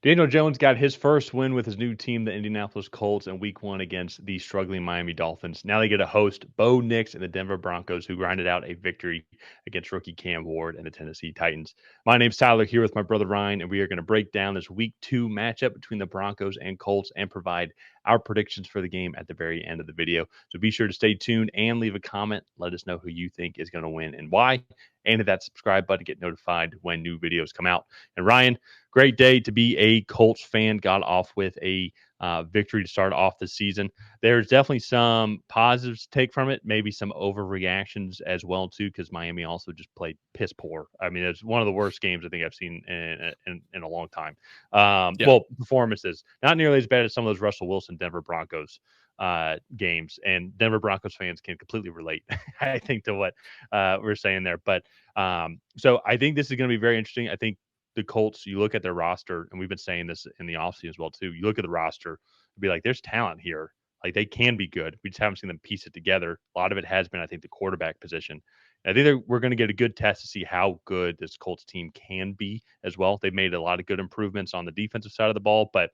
Daniel Jones got his first win with his new team, the Indianapolis Colts, in Week 1 against the struggling Miami Dolphins. Now they get to host Bo Nix and the Denver Broncos, who grinded out a victory against rookie Cam Ward and the Tennessee Titans. My name's Tyler, here with my brother Ryan, and we are going to break down this Week 2 matchup between the Broncos and Colts and provide our predictions for the game at the very end of the video. So be sure to stay tuned and leave a comment. Let us know who you think is going to win and why. And hit that subscribe button to get notified when new videos come out. And Ryan, great day to be a Colts fan. Got off with a victory to start off the season. There's definitely some positives to take from it, maybe some overreactions as well too, because Miami also just played piss poor. I mean, it's one of the worst games I think I've seen in a long time. Yeah. Well, performances not nearly as bad as some of those Russell Wilson Denver Broncos games, and Denver Broncos fans can completely relate, I think, to what we're saying there. But so I think this is going to be very interesting. I think the Colts, you look at their roster, and we've been saying this in the offseason as well too. You look at the roster and be like, there's talent here. Like they can be good. We just haven't seen them piece it together. A lot of it has been, I think, the quarterback position. And I think we're going to get a good test to see how good this Colts team can be as well. They've made a lot of good improvements on the defensive side of the ball, but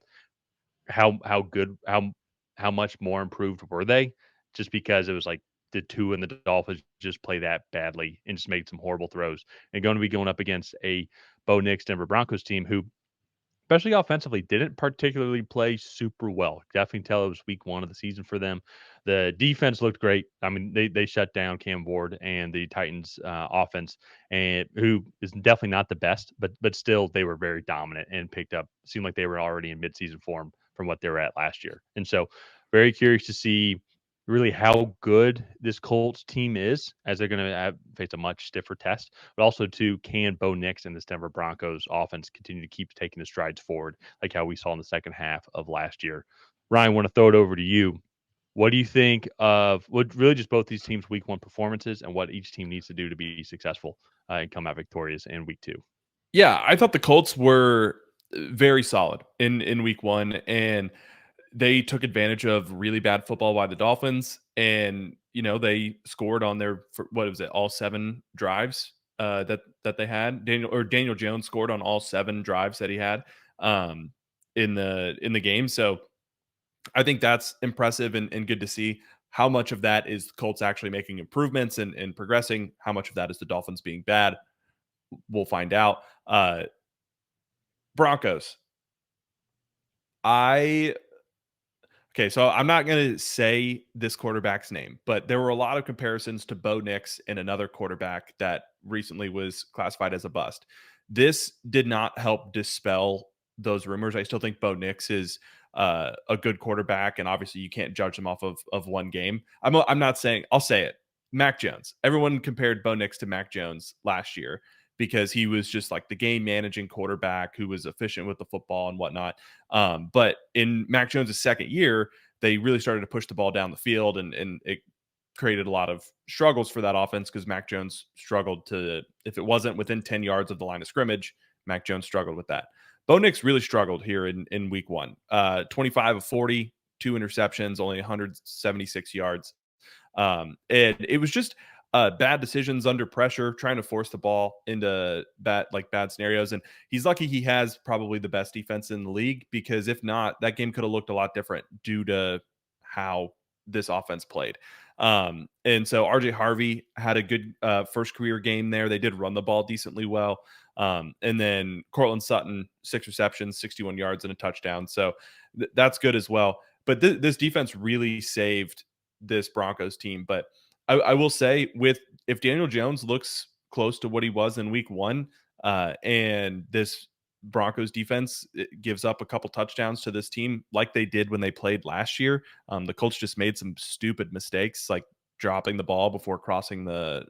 how good how much more improved were they? Just because it was like the two and the Dolphins just play that badly and just made some horrible throws and going to be going up against a Bo Nix Denver Broncos team who, especially offensively, didn't particularly play super well. Definitely tell it was week 1 of the season for them. The defense looked great. I mean, they shut down Cam Ward and the Titans offense, and who is definitely not the best, but still they were very dominant and picked up. Seemed like they were already in midseason form from what they were at last year. And so, very curious to see really how good this Colts team is, as they're going to face a much stiffer test, but also too, can Bo Nix and this Denver Broncos offense continue to keep taking the strides forward, like how we saw in the second half of last year. Ryan, I want to throw it over to you. What do you think of what really just both these teams' week 1 performances and what each team needs to do to be successful and come out victorious in week 2? Yeah, I thought the Colts were very solid in week 1, and they took advantage of really bad football by the Dolphins, and they scored on their what was it, all 7 drives that they had. Daniel Jones scored on all 7 drives that he had um, in the game. So I think that's impressive and good to see. How much of that is the Colts actually making improvements and progressing? How much of that is the Dolphins being bad? We'll find out. Broncos. I Okay, so I'm not going to say this quarterback's name, but there were a lot of comparisons to Bo Nix and another quarterback that recently was classified as a bust. This did not help dispel those rumors. I still think Bo Nix is a good quarterback, and obviously you can't judge him off of one game. I'm not saying, I'll say it. Mac Jones. Everyone compared Bo Nix to Mac Jones last year because he was just like the game managing quarterback who was efficient with the football and whatnot. But in Mac Jones' second year, they really started to push the ball down the field, and it created a lot of struggles for that offense because Mac Jones struggled to, if it wasn't within 10 yards of the line of scrimmage, Mac Jones struggled with that. Bo Nix really struggled here in week 1. 25 of 40, 2 interceptions, only 176 yards. And it was just bad decisions under pressure, trying to force the ball into bad scenarios. And he's lucky he has probably the best defense in the league, because if not, that game could have looked a lot different due to how this offense played. And so RJ Harvey had a good first career game there. They did run the ball decently well. And then Cortland Sutton, 6 receptions, 61 yards and a touchdown. So that's good as well. But this defense really saved this Broncos team. But I will say, if Daniel Jones looks close to what he was in week 1, and this Broncos defense gives up a couple touchdowns to this team like they did when they played last year, the Colts just made some stupid mistakes, like dropping the ball before crossing the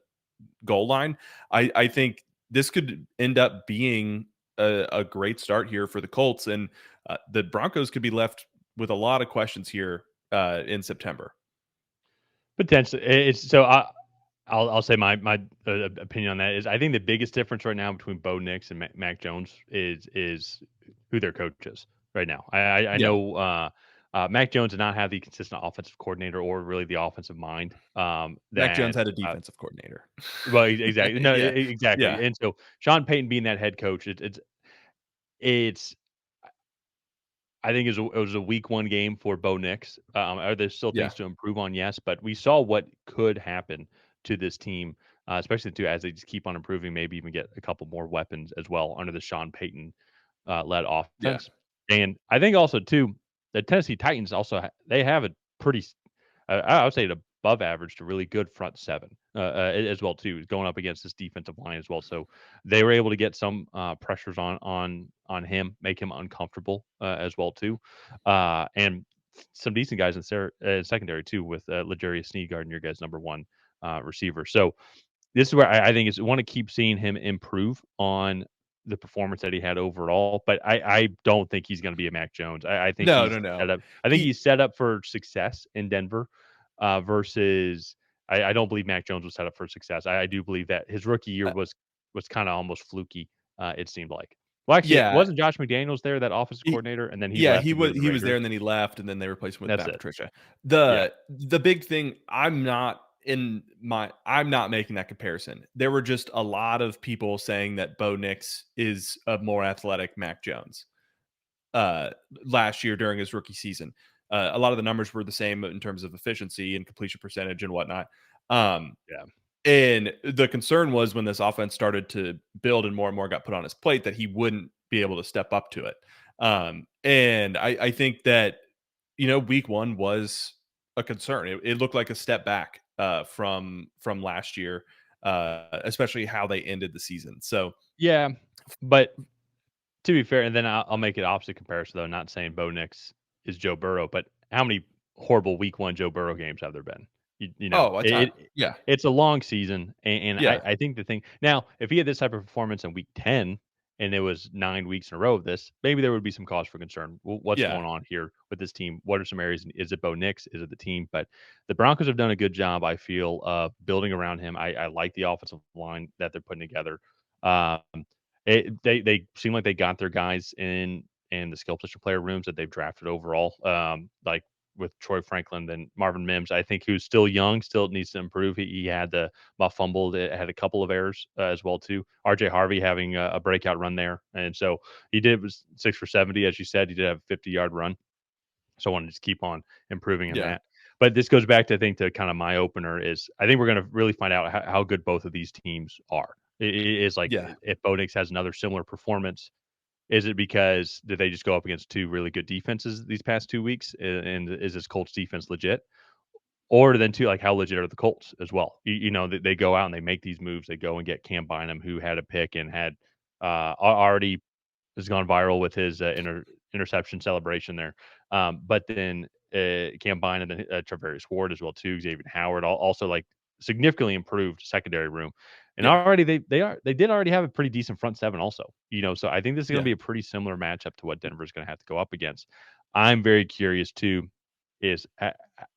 goal line. I think this could end up being a great start here for the Colts, and the Broncos could be left with a lot of questions here in September. Potentially, it's so. I'll say my opinion on that is I think the biggest difference right now between Bo Nix and Mac Jones is who their coach is right now. I Yeah. know Mac Jones did not have the consistent offensive coordinator or really the offensive mind Mac Jones that had a defensive coordinator. well exactly no Yeah. exactly, Yeah. and so Sean Payton being that head coach, it's I think it was a week 1 game for Bo Nix. Are there still Yeah. things to improve on? Yes, but we saw what could happen to this team, especially too as they just keep on improving, maybe even get a couple more weapons as well under the Sean Payton led Yeah. offense. And I think also too, the Tennessee Titans also they have a pretty I would say an above average to really good front seven as well too, going up against this defensive line as well. So they were able to get some pressures on him, make him uncomfortable as well too, and some decent guys in secondary too with L'Jarius Sneed, your guys' number one receiver. So this is where I think is want to keep seeing him improve on the performance that he had overall, but I don't think he's going to be a Mac Jones. I think No, he's no, no. set up. I think He he's set up for success in Denver, versus I don't believe Mac Jones was set up for success. I do believe that his rookie year uh, was kind of almost fluky. It seemed like. Well, actually, yeah. wasn't Josh McDaniels there, that offensive He coordinator, and then he yeah, left to go to the he was there Raiders? and then he left and then they replaced him with That's Matt it. Patricia. Yeah, The big thing, I'm not making that comparison. There were just a lot of people saying that Bo Nix is a more athletic Mac Jones uh last year during his rookie season. A lot of the numbers were the same in terms of efficiency and completion percentage and whatnot. Um yeah. and the concern was when this offense started to build and more got put on his plate that he wouldn't be able to step up to it. And I think that, week one was a concern. It looked like a step back from last year, especially how they ended the season. So, Yeah, but to be fair, and then I'll make it opposite comparison though, not saying Bo Nix is Joe Burrow, but how many horrible week 1 Joe Burrow games have there been? You know, oh, a ton. Yeah. it's a long season, and Yeah. I think the thing now, if he had this type of performance in week 10 and it was 9 weeks in a row of this, maybe there would be some cause for concern. What's Yeah. going on here with this team? What are some areas? Is it Bo Nix? Is it the team? But the Broncos have done a good job, I feel, of building around him. I like the offensive line that they're putting together. Um, they seem like they got their guys in the skill position player rooms that they've drafted overall. Like with Troy Franklin, then Marvin Mims, I think who's still young, still needs to improve. He had the muff fumble, had a couple of errors as well too. RJ Harvey having a breakout run there, and so he did was 6 for 70, as you said. He did have a 50-yard run, so I want to just keep on improving in Yeah. that. But this goes back to I think to kind of my opener is I think we're going to really find out how good both of these teams are. It is like Yeah. if Bo Nix has another similar performance, is it because did they just go up against two really good defenses these past 2 weeks? And is this Colts defense legit? Or then too, like how legit are the Colts as well? They go out and they make these moves. They go and get Cam Bynum, who had a pick and had already has gone viral with his interception celebration there. But then Cam Bynum and Travarius Ward as well too. Xavier Howard also like significantly improved secondary room, and Yeah. already they did already have a pretty decent front seven also. So I think this is going to Yeah. be a pretty similar matchup to what Denver's going to have to go up against. I'm very curious too, is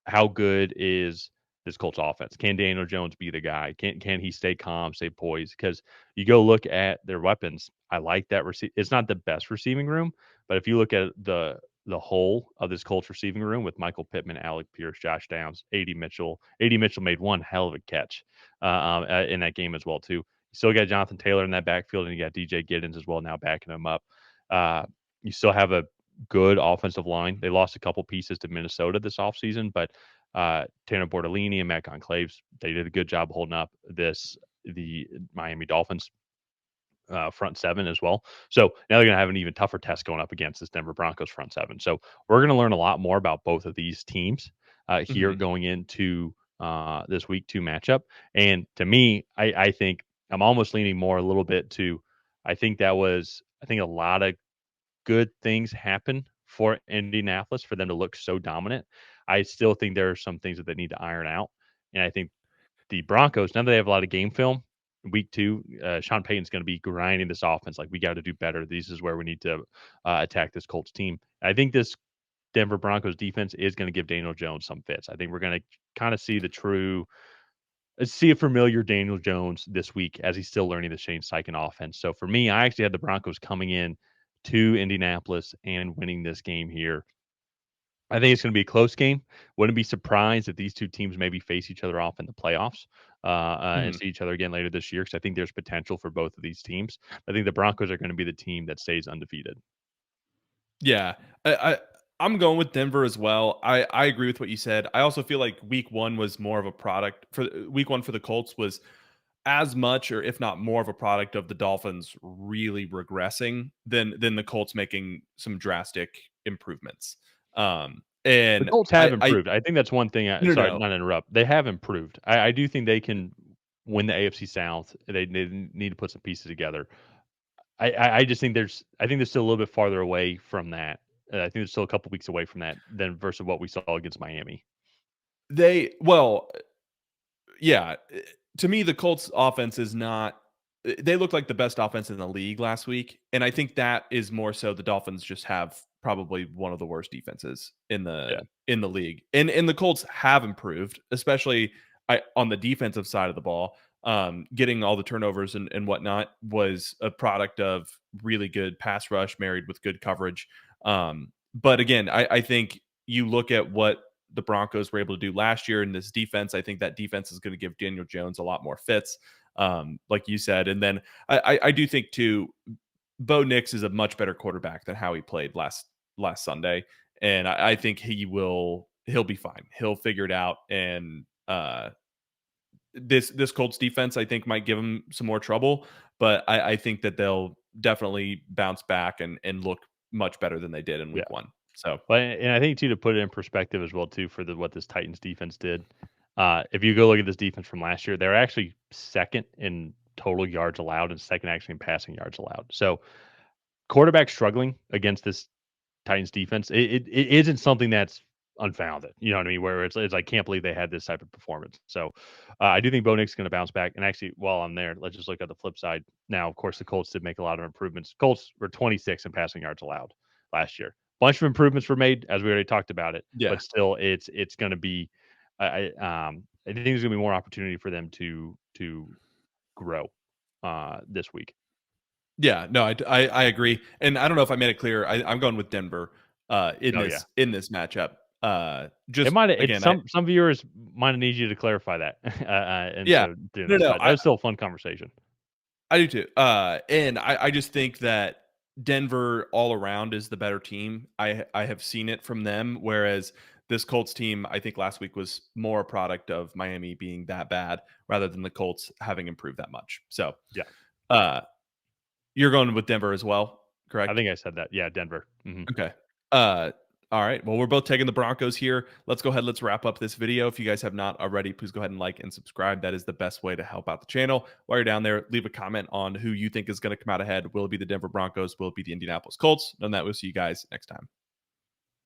how good is this Colts offense? Can Daniel Jones be the guy? Can he stay calm, stay poised? Because you go look at their weapons. I like that it's not the best receiving room, but if you look at the whole of this Colts receiving room with Michael Pittman, Alec Pierce, Josh Downs, AD Mitchell made one hell of a catch in that game as well too. You still got Jonathan Taylor in that backfield, and you got DJ Giddens as well now backing him up. Uh, you still have a good offensive line. They lost a couple pieces to Minnesota this offseason, but Tanner Bortolini and Matt Conclaves, they did a good job holding up the Miami Dolphins front seven as well. So now they're going to have an even tougher test going up against this Denver Broncos front seven. So we're going to learn a lot more about both of these teams here Mhm. going into this week 2 matchup. And to me, I think I'm almost leaning more a little bit to, I think a lot of good things happen for Indianapolis for them to look so dominant. I still think there are some things that they need to iron out. And I think the Broncos, now that they have a lot of game film, week 2, Sean Payton's going to be grinding this offense. Like, we got to do better. This is where we need to attack this Colts team. I think this Denver Broncos defense is going to give Daniel Jones some fits. I think we're going to kind of see a familiar Daniel Jones this week as he's still learning the Shane Steichen offense. So for me, I actually had the Broncos coming in to Indianapolis and winning this game here. I think it's going to be a close game. Wouldn't be surprised if these two teams maybe face each other off in the playoffs and Mhm. see each other again later this year because I think there's potential for both of these teams. I think the Broncos are going to be the team that stays undefeated. Yeah. I I'm going with Denver as well. I agree with what you said. I also feel like week 1 was more of a product for week 1 for the Colts was as much or if not more of a product of the Dolphins really regressing than the Colts making some drastic improvements. The And Colts have I improved. I think that's one thing no, sorry, no. not to interrupt. They have improved. I do think they can win the AFC South. They need to put some pieces together. I just think I think they're still a little bit farther away from that. I think they're still a couple weeks away from that than versus what we saw against Miami. They well, yeah, to me, the Colts offense is not they look like the best offense in the league last week, and I think that is more so the Dolphins just have probably one of the worst defenses Yeah. in the league. And the Colts have improved, especially on the defensive side of the ball. Getting all the turnovers and whatnot was a product of really good pass rush married with good coverage. But again, I think you look at what the Broncos were able to do last year in this defense. I think that defense is going to give Daniel Jones a lot more fits, like you said. And then I do think too, Bo Nix is a much better quarterback than how he played last Sunday, and I think he'll be fine. He'll figure it out, and this Colts defense I think might give him some more trouble, but I think that they'll definitely bounce back and look much better than they did in Yeah. Week 1. So But and I think too to put it in perspective as well too for what this Titans defense did. If you go look at this defense from last year, they're actually second in total yards allowed and second actually in passing yards allowed. So quarterback struggling against this Titans defense, it isn't something that's unfounded. You know what I mean? Where it's I can't believe they had this type of performance. So I do think Bo Nix is going to bounce back. And actually, while I'm there, let's just look at the flip side. Now, of course, the Colts did make a lot of improvements. Colts were 26 in passing yards allowed last year. Bunch of improvements were made, as we already talked about it. yeah, But still, it's going to be. I think there's going to be more opportunity for them to grow this week. yeah, no, I agree, and I don't know if I made it clear. I'm going with Denver Oh yeah. in this matchup. It Just might it's again, I some viewers might need you to clarify that, yeah, instead of doing no, this, no, but that was still a fun conversation. I do too. And I just think that Denver all around is the better team. I have seen it from them, whereas this Colts team, I think last week was more a product of Miami being that bad rather than the Colts having improved that much. So, Yeah, uh, you're going with Denver as well, I correct? think I said that. Yeah, Denver. Mhm. Okay. Uh, all right. Well, we're both taking the Broncos here. Let's go ahead. Let's wrap up this video. If you guys have not already, please go ahead and like and subscribe. That is the best way to help out the channel. While you're down there, leave a comment on who you think is going to come out ahead. Will it be the Denver Broncos? Will it be the Indianapolis Colts? And that we'll see you guys next time.